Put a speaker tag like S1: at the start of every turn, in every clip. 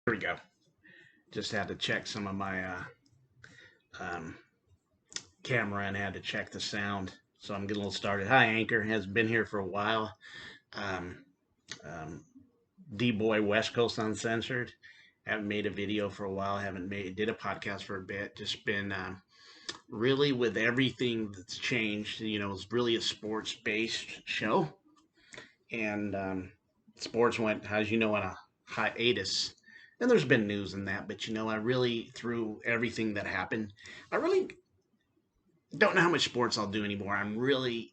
S1: Here we go. Just had to check some of my um, camera and had to check the sound. So I'm getting a little started. Hi, Anchor. Has been here for a while. Um, um, D-Boy West Coast Uncensored. Haven't made a video for a while. Haven't made did a podcast for a bit. Just been really with everything that's changed. It's really a sports based show, and sports went, as you know, on a hiatus. And there's been news in that, but I really, through everything that happened, I really don't know how much sports I'll do anymore. I'm really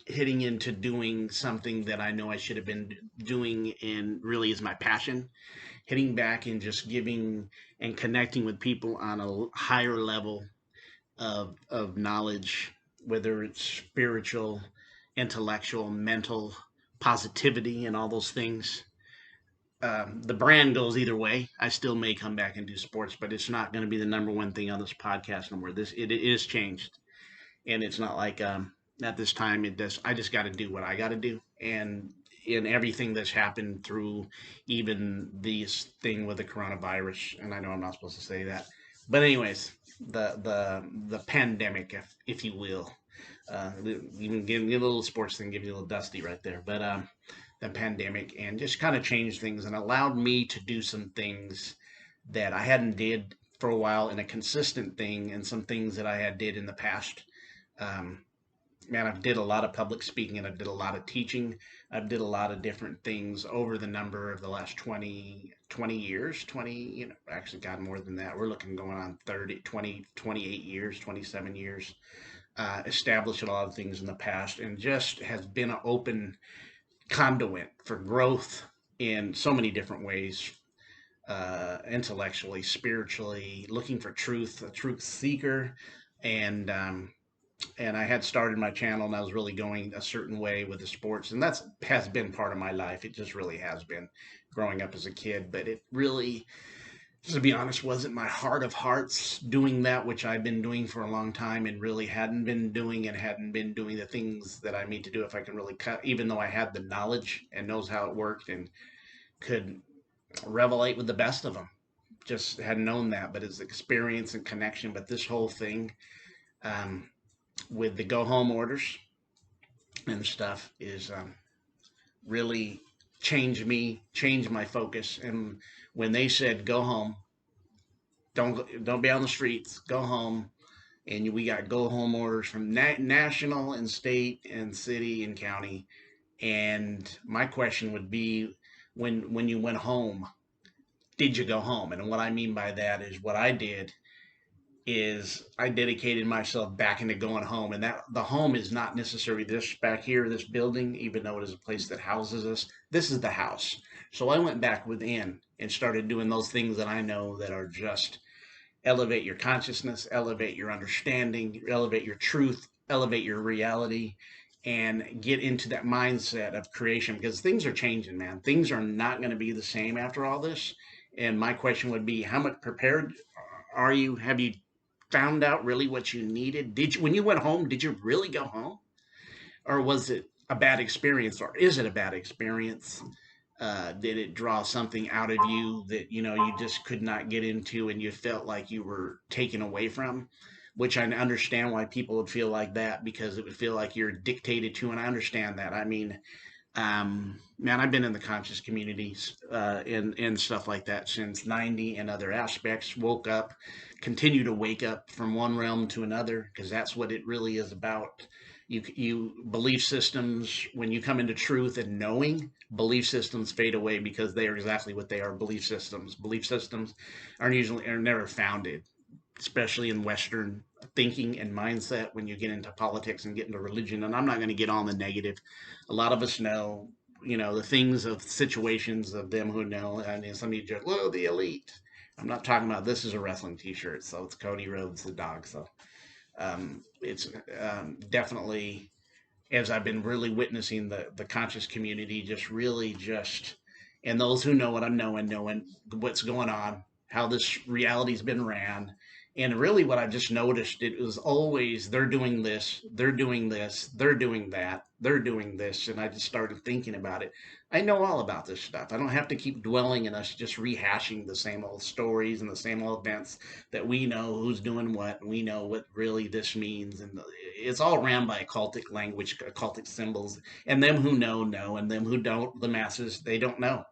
S1: hitting into doing something that I know I should have been doing and really is my passion. Hitting back and just giving and connecting with people on a higher level of knowledge, whether it's spiritual, intellectual, mental, positivity, and all those things. The brand goes either way. I still may come back and do sports, but it's not going to be the number one thing on this podcast no more. It is changed, and it's not like at this time it does. I just got to do what I got to do, and in everything that's happened through even this thing with the coronavirus, and I know I'm not supposed to say that, but anyways, the pandemic, if you will, even give me a little sports thing, give you a little dusty right there, but the pandemic and just kind of changed things and allowed me to do some things that I hadn't did for a while in a consistent thing and some things that I had did in the past. Um, Man, I've did a lot of public speaking and I did a lot of teaching. I've did a lot of different things over the number of the last 20 years, 20, actually got more than that. We're looking going on 30, 20, 28 years, 27 years, established a lot of things in the past and just has been an open conduit for growth in so many different ways, intellectually, spiritually, looking for truth, a truth seeker, and I had started my channel and I was really going a certain way with the sports, and that's has been part of my life. It just really has been growing up as a kid, but it really, to be honest, wasn't my heart of hearts doing that which I've been doing for a long time and really hadn't been doing and hadn't been doing the things that I need to do if I can really cut, even though I had the knowledge and knows how it worked and could revelate with the best of them. Just hadn't known that, but it's experience and connection. But this whole thing um, with the go home orders and stuff is really changed me, changed my focus. And when they said go home, don't be on the streets, go home, and we got go home orders from national and state and city and county. And my question would be, when you went home, did you go home? And what I mean by that is what I did is I dedicated myself back into going home, and that the home is not necessarily this back here, this building, even though it is a place that houses us. This is the house. So I went back within and started doing those things that I know that are just elevate your consciousness, elevate your understanding, elevate your truth, elevate your reality, and get into that mindset of creation because things are changing, man. Things are not going to be the same after all this. And my question would be, how much prepared are you? Have you found out really what you needed? Did you, when you went home, did you really go home? Or was it a bad experience? Or is it a bad experience? Did it draw something out of you that you just could not get into and you felt like you were taken away from? Which I understand why people would feel like that because it would feel like you're dictated to, and I understand that. I mean, man, I've been in the conscious communities and stuff like that since '90 and other aspects. Woke up, continue to wake up from one realm to another because that's what it really is about. You belief systems, when you come into truth and knowing, belief systems fade away because they are exactly what they are, belief systems. Belief systems are never founded, especially in Western thinking and mindset when you get into politics and get into religion. And I'm not going to get on the negative. A lot of us know, the things of situations of them who know. I mean, some of you joke, "Whoa, the elite." I'm not talking about this is a wrestling T-shirt, so it's Cody Rhodes the dog. So it's definitely, as I've been really witnessing the conscious community, just really just, and those who know what I'm knowing what's going on, how this reality's been ran, And really, what I just noticed, it was always they're doing this, they're doing this, they're doing that, they're doing this. And I just started thinking about it. I know all about this stuff. I don't have to keep dwelling in us just rehashing the same old stories and the same old events that we know who's doing what, and we know what really this means. And it's all ran by occultic language, occultic symbols, and them who know, and them who don't, the masses, they don't know.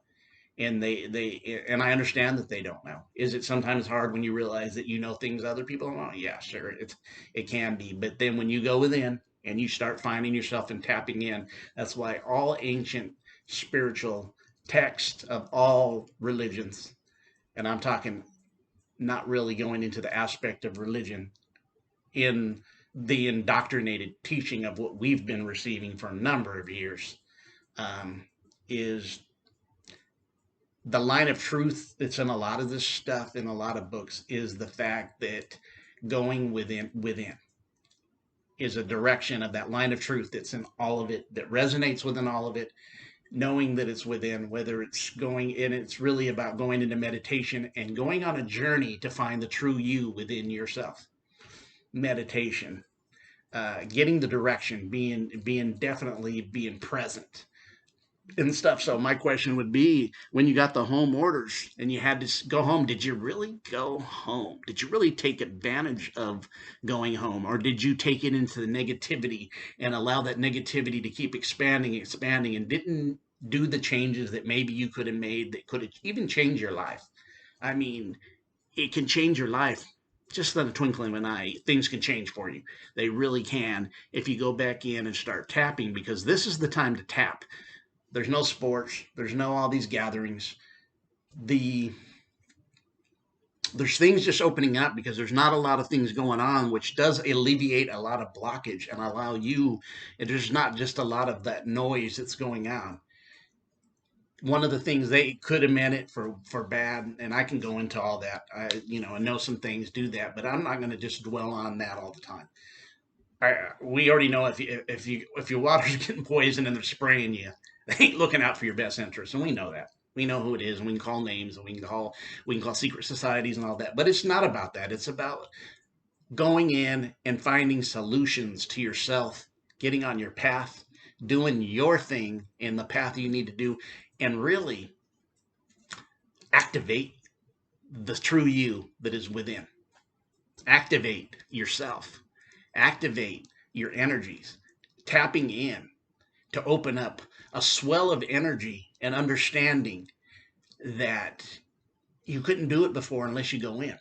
S1: And and I understand that they don't know. Is it sometimes hard when you realize that you know things other people don't know? Yeah, sure, it can be. But then when you go within and you start finding yourself and tapping in, that's why all ancient spiritual texts of all religions, and I'm talking not really going into the aspect of religion in the indoctrinated teaching of what we've been receiving for a number of years, um, is the line of truth that's in a lot of this stuff in a lot of books is the fact that going within is a direction of that line of truth that's in all of it, that resonates within all of it, knowing that it's within, whether it's going in, it's really about going into meditation and going on a journey to find the true you within yourself. Meditation, getting the direction, being definitely being present and stuff. So my question would be, when you got the home orders and you had to go home, did you really go home? Did you really take advantage of going home? Or did you take it into the negativity and allow that negativity to keep expanding and didn't do the changes that maybe you could have made that could have even changed your life? I mean, it can change your life just in a twinkling of an eye. Things can change for you. They really can if you go back in and start tapping, because this is the time to tap. There's no sports. There's no all these gatherings. The There's things just opening up because there's not a lot of things going on, which does alleviate a lot of blockage and allow you. And there's not just a lot of that noise that's going on. One of the things they could have meant it for bad, and I can go into all that. I know some things do that, but I'm not going to just dwell on that all the time. We already know if your water's getting poisoned and they're spraying you, they ain't looking out for your best interest, and we know that. We know who it is, and we can call names, and we can call secret societies and all that. But it's not about that. It's about going in and finding solutions to yourself, getting on your path, doing your thing in the path you need to do, and really activate the true you that is within. Activate yourself. Activate your energies, tapping in to open up a swell of energy and understanding that you couldn't do it before unless you go in.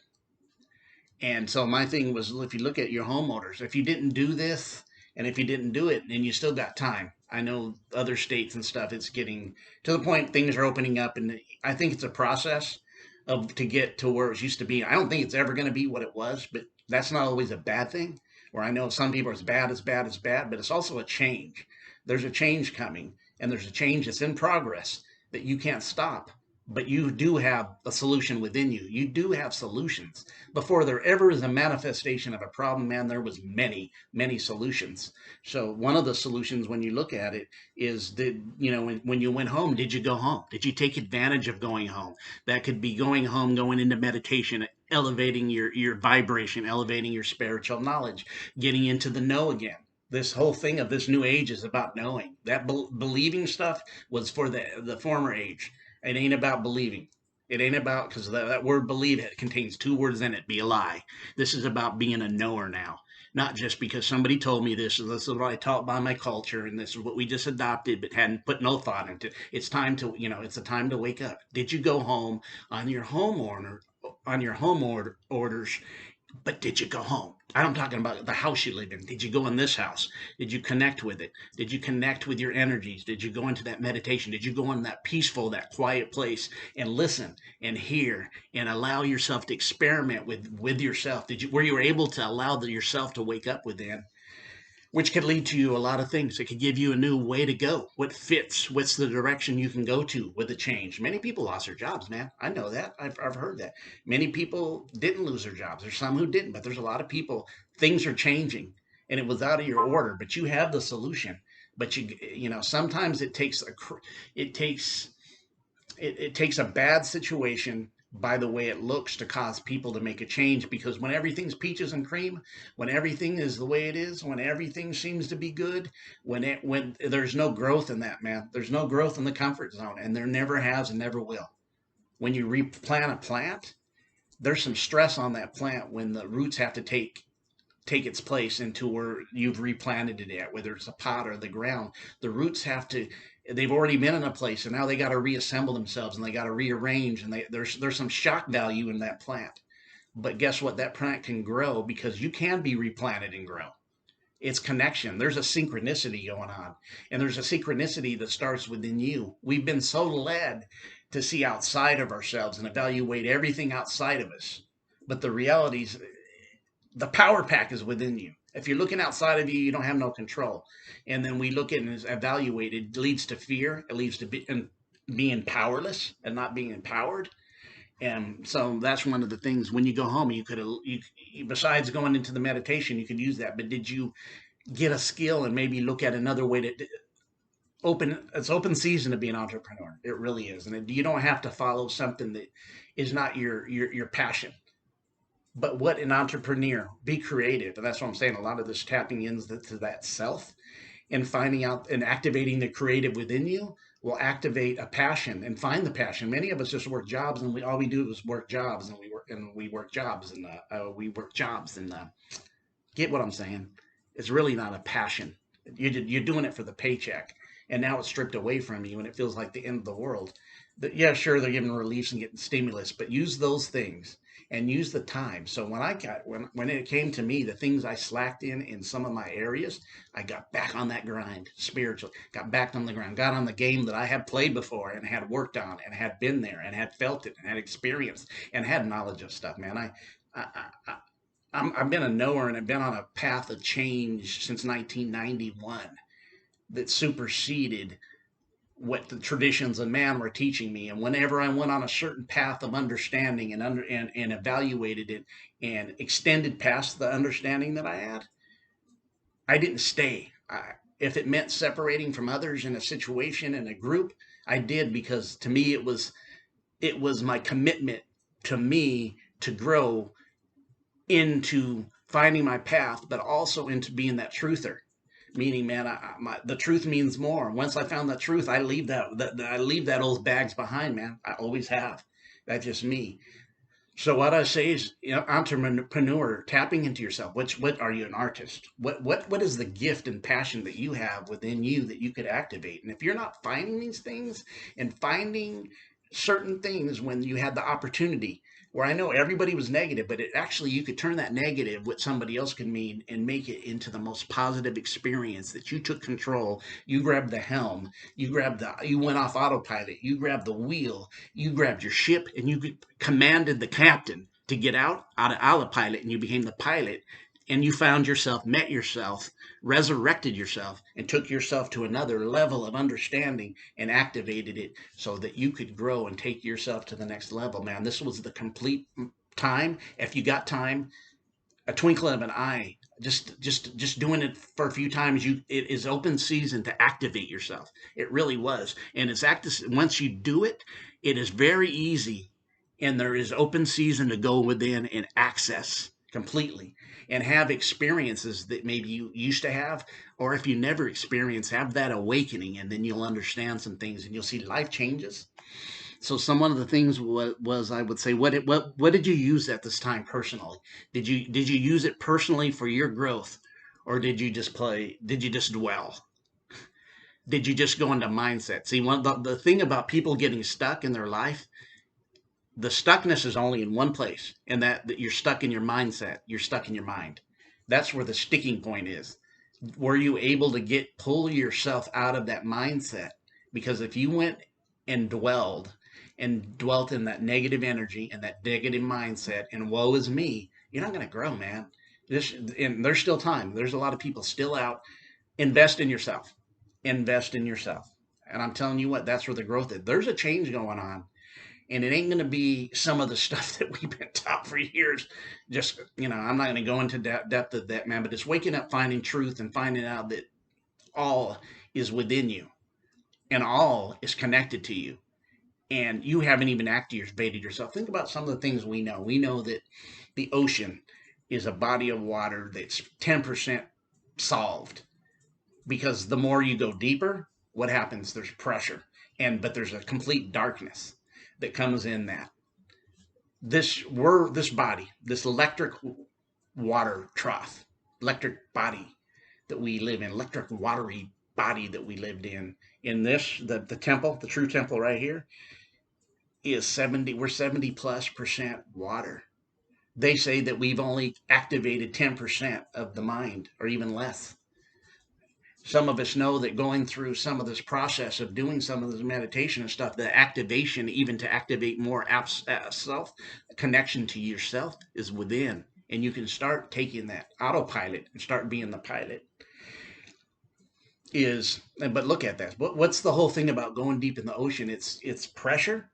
S1: And so my thing was, if you look at your homeowners, if you didn't do this and if you didn't do it, then you still got time. I know other states and stuff, it's getting to the point things are opening up, and I think it's a process of to get to where it used to be. I don't think it's ever going to be what it was, but that's not always a bad thing. Where I know some people are as bad, as bad, as bad, but it's also a change. There's a change coming, and there's a change that's in progress that you can't stop. But you do have a solution within you. You do have solutions. Before there ever is a manifestation of a problem, man, there was many, many solutions. So one of the solutions, when you look at it, is that, when you went home, did you go home? Did you take advantage of going home? That could be going home, going into meditation, elevating your vibration, elevating your spiritual knowledge, getting into the know again. This whole thing of this new age is about knowing. That believing stuff was for the former age. It ain't about believing. It ain't about, because that word believe, it contains two words in it, be a lie. This is about being a knower now. Not just because somebody told me this is what I taught by my culture, and this is what we just adopted, but hadn't put no thought into. It's time to, it's a time to wake up. Did you go home on your orders, but did you go home? I'm talking about the house you live in. Did you go in this house? Did you connect with it? Did you connect with your energies? Did you go into that meditation? Did you go in that peaceful, that quiet place and listen and hear and allow yourself to experiment with yourself? Were you able to allow yourself to wake up within? Which could lead to a lot of things. It could give you a new way to go. What fits? What's the direction you can go to with the change? Many people lost their jobs, man. I know that. I've heard that. Many people didn't lose their jobs. There's some who didn't, but there's a lot of people. Things are changing, and it was out of your order, but you have the solution. But sometimes it takes a bad situation by the way it looks to cause people to make a change. Because when everything's peaches and cream, when everything is the way it is, when everything seems to be good, when there's no growth in that, man, there's no growth in the comfort zone, and there never has and never will. When you replant a plant, there's some stress on that plant when the roots have to take its place into where you've replanted it at, whether it's a pot or the ground. The roots have to, they've already been in a place, and now they got to reassemble themselves, and they got to rearrange, and there's some shock value in that plant. But guess what? That plant can grow because you can be replanted and grow. It's connection. There's a synchronicity going on, and there's a synchronicity that starts within you. We've been so led to see outside of ourselves and evaluate everything outside of us. But the reality is, the power pack is within you. If you're looking outside of you, you don't have no control. And then we look at and evaluate. It leads to fear. It leads to being powerless and not being empowered. And so that's one of the things. When you go home, you could, besides going into the meditation, you could use that. But did you get a skill and maybe look at another way to it's open season to be an entrepreneur. It really is. And you don't have to follow something that is not your passion. But what an entrepreneur, be creative. And that's what I'm saying. A lot of this tapping into that self and finding out and activating the creative within you will activate a passion and find the passion. Many of us just work jobs, and all we do is work jobs, and we work jobs, and get what I'm saying? It's really not a passion. You're doing it for the paycheck, and now it's stripped away from you, and it feels like the end of the world. Yeah, sure, they're giving reliefs and getting stimulus, but use those things and use the time. So when it came to me, the things I slacked in some of my areas, I got back on that grind, spiritual, got back on the grind, got on the game that I had played before and had worked on and had been there and had felt it and had experienced and had knowledge of stuff, man. I, I, I've been a knower, and I've been on a path of change since 1991 that superseded what the traditions of man were teaching me. And whenever I went on a certain path of understanding and evaluated it and extended past the understanding that I had, I didn't stay. If it meant separating from others in a situation, in a group, I did, because to me it was my commitment to me to grow into finding my path, but also into being that truther. Meaning, man, the truth means more. Once I found the truth, I leave that old bags behind, man. I always have. That's just me. So what I say is, entrepreneur, tapping into yourself. What are you, an artist? What is the gift and passion that you have within you that you could activate? And if you're not finding these things and finding certain things when you had the opportunity, where I know everybody was negative, but it actually, you could turn that negative, what somebody else could mean, and make it into the most positive experience, that you took control. You grabbed the helm. You went off autopilot. You grabbed the wheel. You grabbed your ship, and you commanded the captain to get out of autopilot, and you became the pilot. And you found yourself, met yourself, resurrected yourself, and took yourself to another level of understanding and activated it so that you could grow and take yourself to the next level, man. This was the complete time. If you got time, a twinkle of an eye, just doing it for a few times, it is open season to activate yourself. It really was. And it's once you do it, it is very easy, and there is open season to go within and access completely and have experiences that maybe you used to have, or if you never experienced, have that awakening, and then you'll understand some things and you'll see life changes. So some one of the things was, I would say, what did you use at this time personally? Did you use it personally for your growth, or did you just dwell? Did you just go into mindset? See, the thing about people getting stuck in their life, the stuckness is only in one place, and that you're stuck in your mindset. You're stuck in your mind. That's where the sticking point is. Were you able to pull yourself out of that mindset? Because if you went and dwelt in that negative energy and that negative mindset and woe is me, you're not going to grow, man. And there's still time. There's a lot of people still out. Invest in yourself. Invest in yourself. And I'm telling you what, that's where the growth is. There's a change going on, and it ain't going to be some of the stuff that we've been taught for years. Just, I'm not going to go into depth of that, man, but it's waking up, finding truth, and finding out that all is within you, and all is connected to you. and you haven't even activated yourself. Think about some of the things we know. We know that the ocean is a body of water that's 10% solved, because the more you go deeper, what happens? There's pressure, but there's a complete darkness that comes in that. This body, this electric water trough, electric body that we live in, electric watery body that we lived in this, the temple, the true temple right here, is 70, we're 70 plus percent water. They say that we've only activated 10% of the mind, or even less. Some of us know that going through some of this process of doing some of this meditation and stuff, the activation, even to activate more self connection to yourself, is within. And you can start taking that autopilot and start being the pilot. But look at that. What's the whole thing about going deep in the ocean? It's pressure,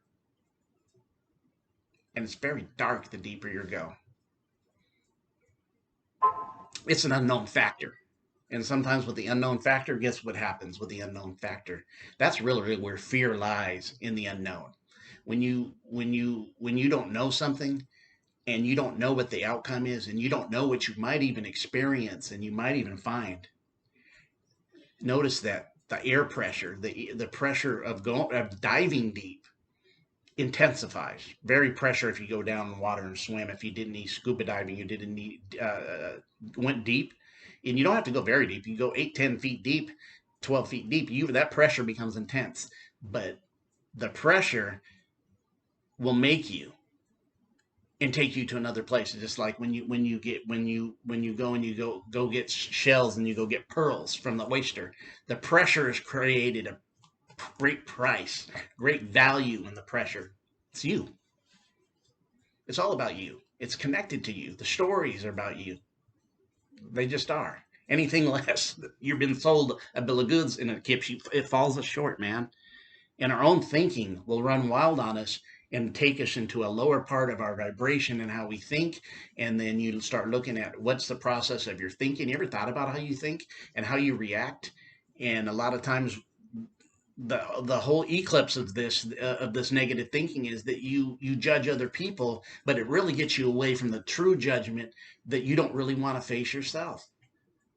S1: and it's very dark the deeper you go. It's an unknown factor. And sometimes with the unknown factor, guess what happens with the unknown factor? That's really where fear lies, in the unknown. When you don't know something, and you don't know what the outcome is, and you don't know what you might even experience and you might even find. Notice that the air pressure, the pressure of diving deep, intensifies. Very pressure if you go down in the water and swim. If you didn't need scuba diving, you didn't need went deep, and you don't have to go very deep. You go 8, 10 feet deep, 12 feet deep. That pressure becomes intense, but the pressure will make you and take you to another place. It's just like when you go and you go get shells and you go get pearls from the oyster. The pressure has created a great price, great value in the pressure. It's you. It's all about you. It's connected to you. The stories are about you. They just are. Anything less, you've been sold a bill of goods, and it falls us short, man. And our own thinking will run wild on us and take us into a lower part of our vibration and how we think. And then you start looking at what's the process of your thinking. You ever thought about how you think and how you react? And a lot of times the whole eclipse of this negative thinking is that you judge other people, but it really gets you away from the true judgment that you don't really want to face yourself.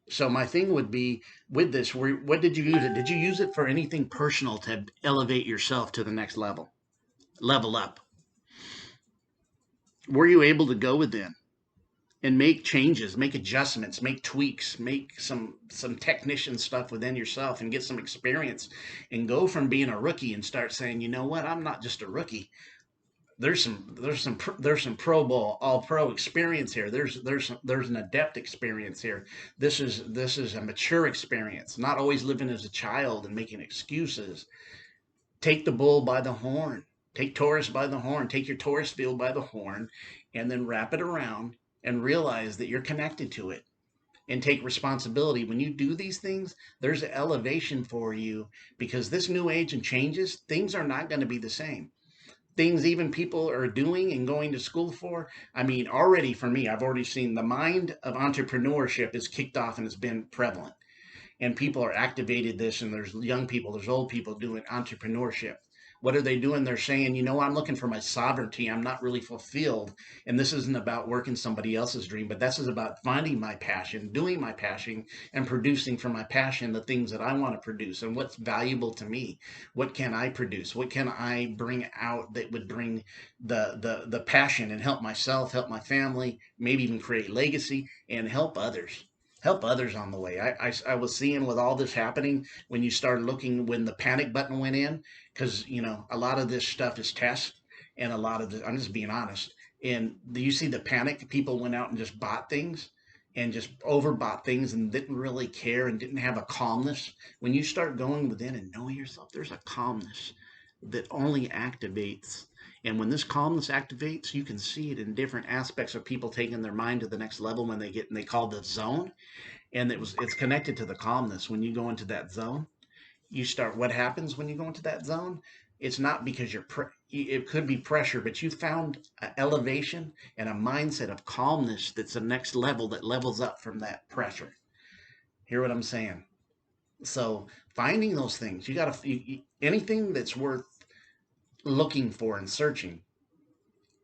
S1: So my thing would be with this, what did you use it? Did you use it for anything personal to elevate yourself to the next level up? Were you able to go within and make changes, make adjustments, make tweaks, make some technician stuff within yourself, and get some experience, and go from being a rookie and start saying, you know what, I'm not just a rookie. There's some Pro Bowl, All Pro experience here. There's an adept experience here. This is a mature experience. Not always living as a child and making excuses. Take the bull by the horn. Take Taurus by the horn. Take your Taurus field by the horn, and then wrap it around and realize that you're connected to it, and take responsibility. When you do these things, there's an elevation for you, because this new age and changes, things are not going to be the same. Things even people are doing and going to school for. I mean, already for me, I've already seen the mind of entrepreneurship is kicked off and it's been prevalent. And people are activated this, and there's young people, there's old people doing entrepreneurship. What are they doing? They're saying, I'm looking for my sovereignty. I'm not really fulfilled. And this isn't about working somebody else's dream, but this is about finding my passion, doing my passion, and producing from my passion the things that I want to produce, and what's valuable to me. What can I produce? What can I bring out that would bring the passion and help myself, help my family, maybe even create legacy and help others on the way. I was seeing with all this happening, when you started looking, when the panic button went in, because a lot of this stuff is test, and a lot of this, I'm just being honest. And you see the panic, people went out and just bought things, and just overbought things, and didn't really care, and didn't have a calmness. When you start going within and knowing yourself, there's a calmness that only activates. And when this calmness activates, you can see it in different aspects of people taking their mind to the next level when they call the zone. And it's connected to the calmness. When you go into that zone, what happens when you go into that zone? It's not because it could be pressure, but you found an elevation and a mindset of calmness that's the next level, that levels up from that pressure. Hear what I'm saying? So finding those things, you got to, anything that's worth looking for and searching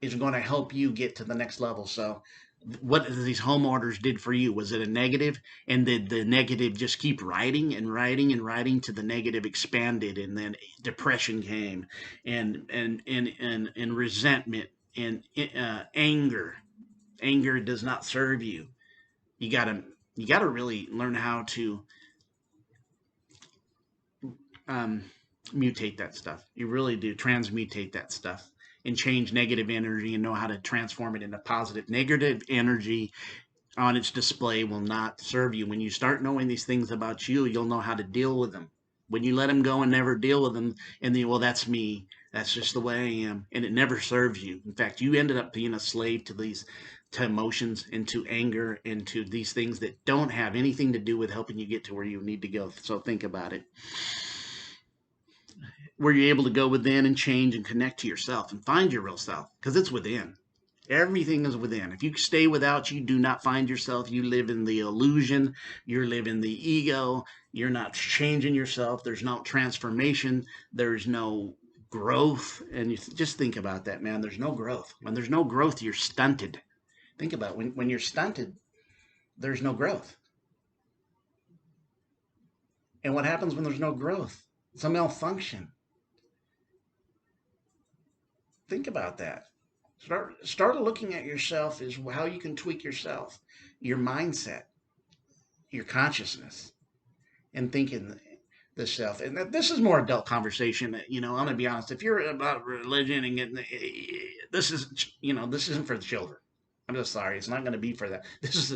S1: is going to help you get to the next level. So what these home orders did for you, was it a negative, and did the negative just keep writing and writing and writing to the negative expanded, and then depression came, and resentment, and anger does not serve you. You got to really learn how to um, mutate that stuff. You really do transmutate that stuff and change negative energy and know how to transform it into positive. Negative energy on its display will not serve you. When you start knowing these things about you, you'll know how to deal with them. When you let them go and never deal with them, and then, well, that's me. That's just the way I am, and it never serves you. In fact, you ended up being a slave to these, to emotions, and to anger, and to these things that don't have anything to do with helping you get to where you need to go. So think about it. Were you able to go within and change and connect to yourself and find your real self? Because it's within. Everything is within. If you stay without, you do not find yourself. You live in the illusion. You live in the ego. You're not changing yourself. There's no transformation. There's no growth. And you just think about that, man. There's no growth. When there's no growth, you're stunted. Think about it. When you're stunted, there's no growth. And what happens when there's no growth? It's a malfunction. Think about that. Start looking at yourself as how you can tweak yourself, your mindset, your consciousness, and thinking the self. And this is more adult conversation. I'm going to be honest. If you're about religion and getting, this is, this isn't for the children. I'm just sorry. It's not going to be for that. This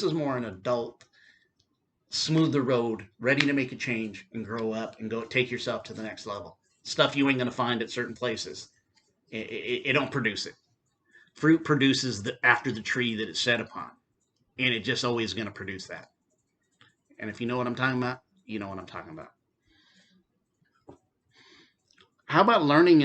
S1: is more an adult, smooth the road, ready to make a change and grow up and go take yourself to the next level. Stuff you ain't going to find at certain places. It don't produce it. Fruit produces after the tree that it's set upon, and it just always going to produce that. And if you know what I'm talking about, you know what I'm talking about. How about learning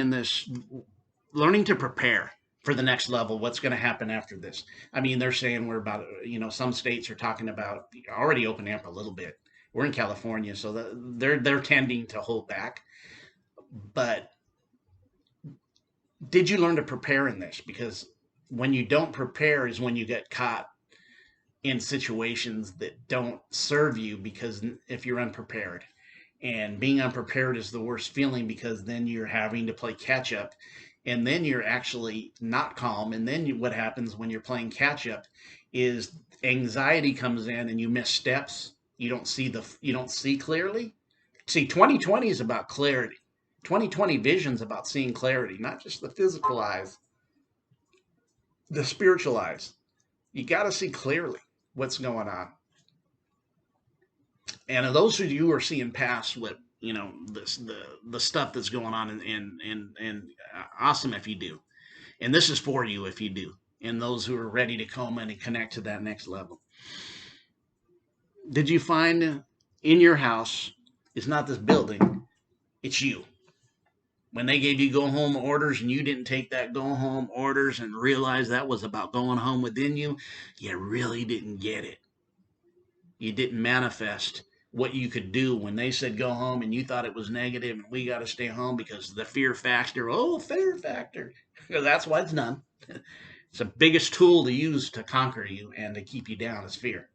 S1: to prepare for the next level? What's going to happen after this? I mean, they're saying we're about, some states are talking about already opening up a little bit. We're in California, so they're tending to hold back. But did you learn to prepare in this? Because when you don't prepare is when you get caught in situations that don't serve you, because if you're unprepared, and being unprepared is the worst feeling, because then you're having to play catch up, and then you're actually not calm, and then what happens when you're playing catch up is anxiety comes in and you miss steps. You don't see clearly. See, 2020 is about clarity. 2020 vision's about seeing clarity, not just the physical eyes, the spiritual eyes. You got to see clearly what's going on. And those of you who are seeing past what this the stuff that's going on, and awesome if you do, and this is for you if you do, and those who are ready to come in and connect to that next level. Did you find in your house? It's not this building; it's you. When they gave you go home orders and you didn't take that go home orders and realize that was about going home within you, you really didn't get it. You didn't manifest what you could do when they said go home, and you thought it was negative and we got to stay home because the fear factor. Oh, fear factor. That's why it's done. It's the biggest tool to use to conquer you and to keep you down is fear.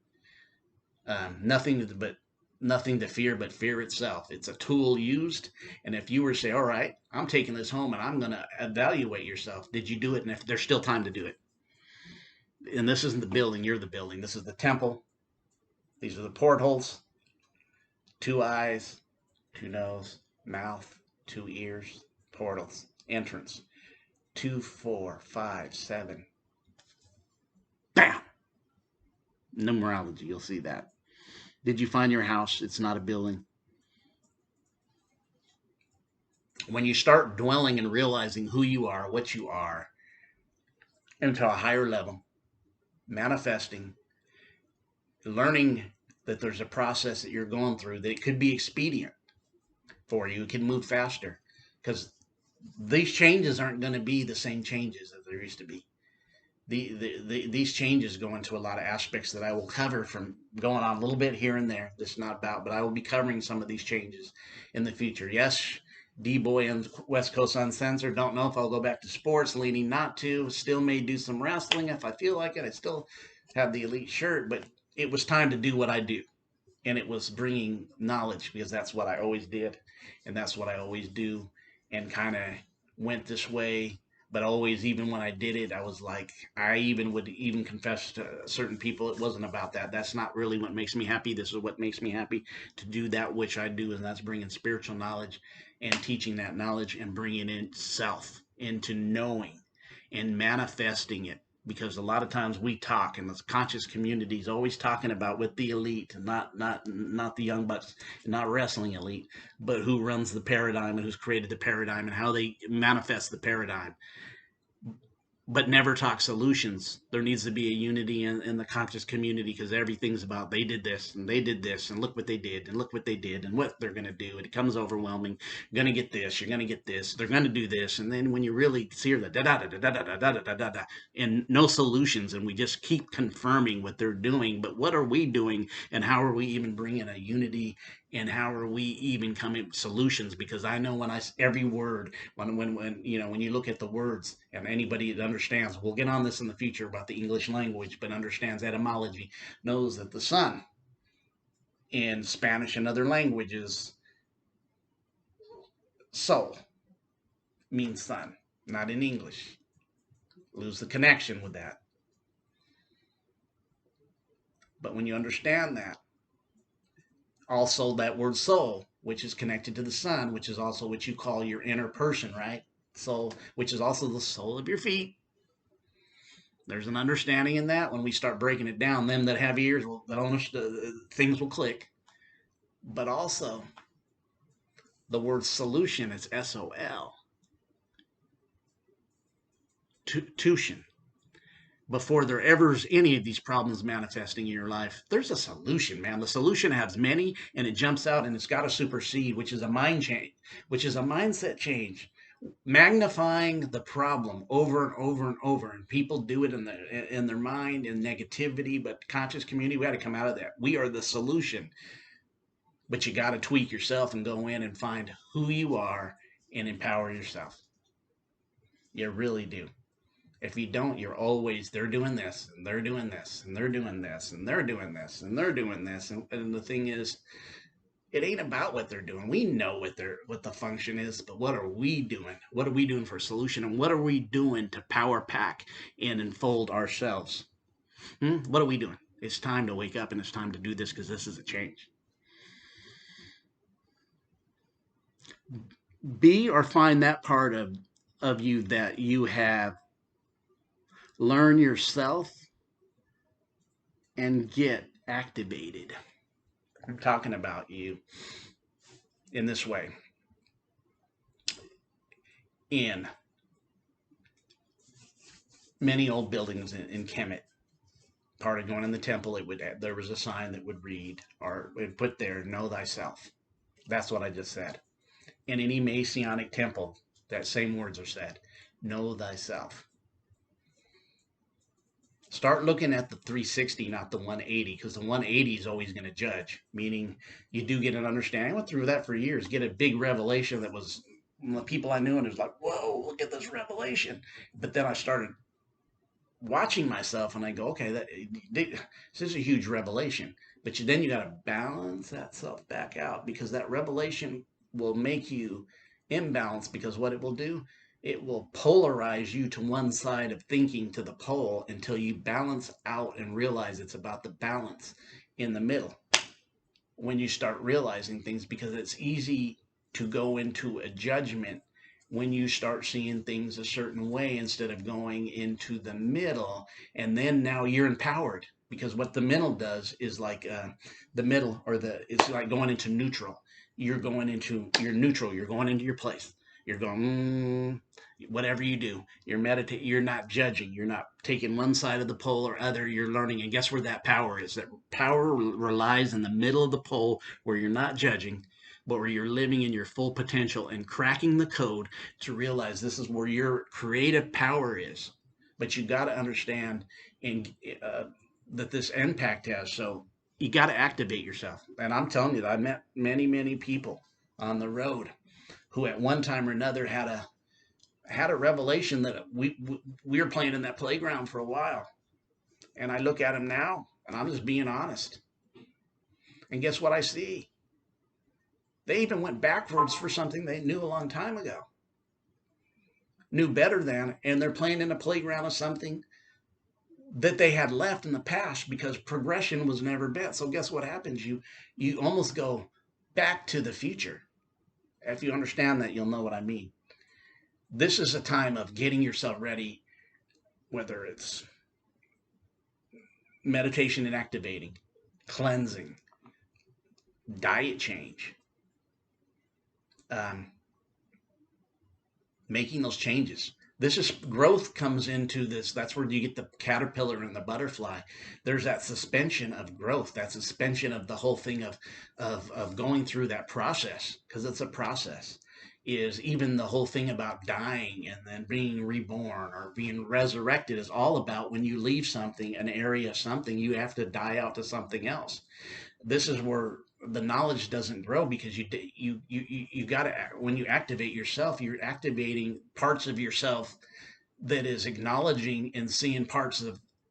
S1: Nothing to fear but fear itself. It's a tool used. And if you were to say, all right, I'm taking this home and I'm going to evaluate yourself. Did you do it? And if there's still time to do it. And this isn't the building. You're the building. This is the temple. These are the portholes. 2 eyes, 2 nose, mouth, 2 ears, portals, entrance. 2, 4, 5, 7. Bam! Numerology, you'll see that. Did you find your house? It's not a building. When you start dwelling and realizing who you are, what you are, into a higher level, manifesting, learning that there's a process that you're going through, that it could be expedient for you. It can move faster, because these changes aren't going to be the same changes that there used to be. These changes go into a lot of aspects that I will cover, from going on a little bit here and there. This is not about, but I will be covering some of these changes in the future. Yes, D-boy and West Coast Uncensored. Don't know if I'll go back to sports, leaning not to. Still may do some wrestling if I feel like it. I still have the elite shirt, but it was time to do what I do. And it was bringing knowledge because that's what I always did. And that's what I always do. And kind of went this way. But always, even when I did it, I was like, I even would even confess to certain people it wasn't about that. That's not really what makes me happy. This is what makes me happy, to do that which I do, and that's bringing spiritual knowledge and teaching that knowledge and bringing in self into knowing and manifesting it. Because a lot of times we talk, and the conscious community is always talking about with the elite, not the young bucks, not wrestling elite, but who runs the paradigm and who's created the paradigm and how they manifest the paradigm, but never talk solutions. There needs to be a unity in the conscious community, because everything's about they did this and they did this and look what they did and look what they did and what they're going to do. And it becomes overwhelming. You're going to get this, you're going to get this, they're going to do this. And then when you really see the da da da da da da da da da da and no solutions, and we just keep confirming what they're doing. But what are we doing, and how are we even bringing a unity, and how are we even coming up with solutions? Because I know when every word, when you know, when you look at the words, and anybody that understands, we'll get on this in the future about the English language, but understands etymology, knows that the sun in Spanish and other languages, sol means sun, not in English. Lose the connection with that. But when you understand that, also that word soul, which is connected to the sun, which is also what you call your inner person, right? Soul, which is also the sole of your feet. There's an understanding in that. When we start breaking it down, them that have ears will, things will click. But also, the word solution is SOL, tuition. Before there ever is any of these problems manifesting in your life, there's a solution, man. The solution has many, and it jumps out, and it's got to supersede, which is a mind change, which is a mindset change, magnifying the problem over and over and over. And people do it in their mind in negativity. But conscious community, we got to come out of that. We are the solution, but you got to tweak yourself and go in and find who you are and empower yourself. You really do. If you don't, you're always, they're doing this and they're doing this and they're doing this and they're doing this and they're doing this. And the thing is, it ain't about what they're doing. We know what the function is, but what are we doing? What are we doing for a solution? And what are we doing to power pack and unfold ourselves? What are we doing? It's time to wake up, and it's time to do this, because this is a change. Be or find that part of you that you have learned yourself and get activated. I'm talking about you in this way. In many old buildings in Kemet, part of going in the temple, there was a sign that would read, or would put there, "Know thyself." That's what I just said. In any Masonic temple, that same words are said. Know thyself. Start looking at the 360, not the 180, because the 180 is always going to judge, meaning you do get an understanding. I went through that for years, get a big revelation that was, the people I knew, and it was like, whoa, look at this revelation. But then I started watching myself, and I go, okay, this is a huge revelation. But then you got to balance that self back out, because that revelation will make you imbalanced. Because what it will do, it will polarize you to one side of thinking, to the pole, until you balance out and realize it's about the balance in the middle. When you start realizing things, because it's easy to go into a judgment when you start seeing things a certain way instead of going into the middle. And then now you're empowered, because what the middle does is like the middle, or it's like going into neutral. You're neutral, you're going into your place. You're going, whatever you do, you're meditating, you're not judging, you're not taking one side of the pole or other, you're learning. And guess where that power is? That power relies in the middle of the pole, where you're not judging, but where you're living in your full potential and cracking the code to realize this is where your creative power is. But you got to understand and that this impact has. So you got to activate yourself. And I'm telling you that I met many, many people on the road who at one time or another had a revelation that we were playing in that playground for a while. And I look at them now, and I'm just being honest. And guess what I see? They even went backwards for something they knew a long time ago, knew better than, and they're playing in a playground of something that they had left in the past because progression was never met. So guess what happens? You almost go back to the future. If you understand that, you'll know what I mean. This is a time of getting yourself ready, whether it's meditation and activating, cleansing, diet change, um, making those changes. This is growth comes into this. That's where you get the caterpillar and the butterfly. There's that suspension of growth, that suspension of the whole thing of going through that process, because it's a process. Is even the whole thing about dying and then being reborn or being resurrected is all about when you leave something, an area, something, you have to die out to something else. This is where the knowledge doesn't grow because you got to, when you activate yourself, you're activating parts of yourself that is acknowledging and seeing parts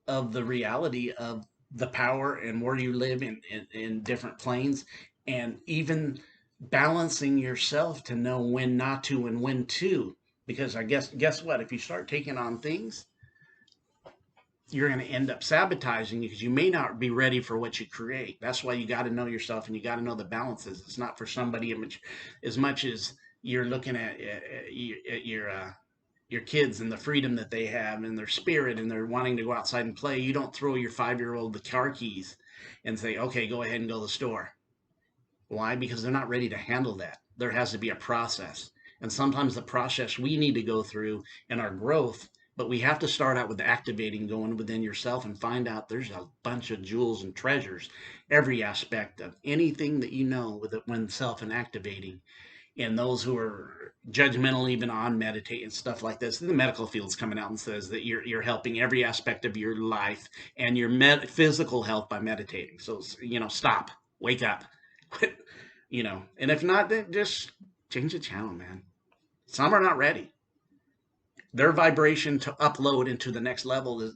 S1: of the reality of the power and where you live in different planes, and even balancing yourself to know when not to and when to. Because I guess what, if you start taking on things, you're going to end up sabotaging because you may not be ready for what you create. That's why you got to know yourself and you got to know the balances. It's not for somebody as much as you're looking at your kids and the freedom that they have and their spirit and they're wanting to go outside and play. You don't throw your 5-year-old the car keys and say, okay, go ahead and go to the store. Why? Because they're not ready to handle that. There has to be a process. And sometimes the process we need to go through in our growth, but we have to start out with activating, going within yourself and find out there's a bunch of jewels and treasures, every aspect of anything that you know with it when self and activating. And those who are judgmental even on meditate and stuff like this, the medical field's coming out and says that you're helping every aspect of your life and your physical health by meditating. So stop, wake up, quit, and if not, then just change the channel, man. Some are not ready. Their vibration to upload into the next level is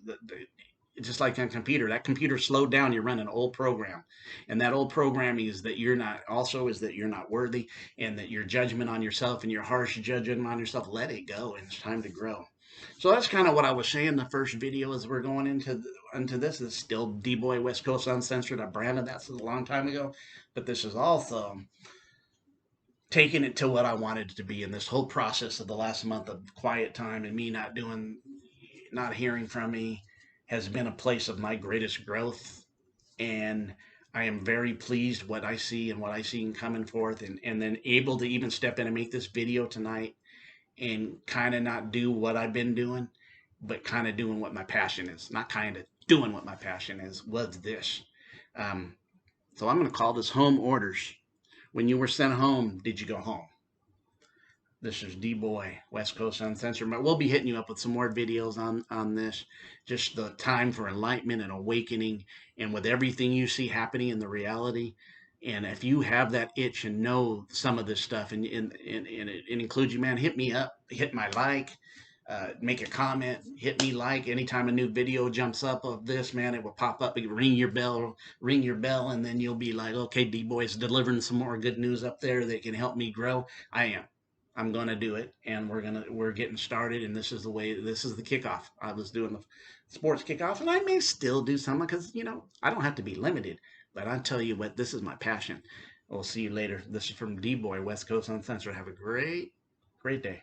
S1: just like on a computer. That computer slowed down. You run an old program, and that old programming is that you're not. Also, is that you're not worthy, and that your judgment on yourself and your harsh judgment on yourself. Let it go, and it's time to grow. So that's kind of what I was saying. The first video as we're going into this is still D-Boy West Coast Uncensored. I branded that a long time ago, but this is also taking it to what I wanted it to be in this whole process of the last month of quiet time and me not hearing from me has been a place of my greatest growth. And I am very pleased what I see and what I see coming forth, and then able to even step in and make this video tonight and kind of not do what I've been doing, but kind of doing what my passion is. Not kind of doing what my passion is, was this. Um, so I'm going to call this home orders. When you were sent home, did you go home? This is D-Boy, West Coast Uncensored. But we'll be hitting you up with some more videos on this. Just the time for enlightenment and awakening, and with everything you see happening in the reality. And if you have that itch and know some of this stuff, and it includes you, man, hit me up, hit my like, make a comment, hit me like. Anytime a new video jumps up of this, man, it will pop up. Ring your bell, and then you'll be like, okay, D-Boy's delivering some more good news up there that can help me grow. I'm gonna do it, and we're getting started, and this is the kickoff. I was doing the sports kickoff, and I may still do some because I don't have to be limited. But I tell you what, this is my passion. We'll see you later. This is from D-Boy, West Coast Uncensored. Have a great day.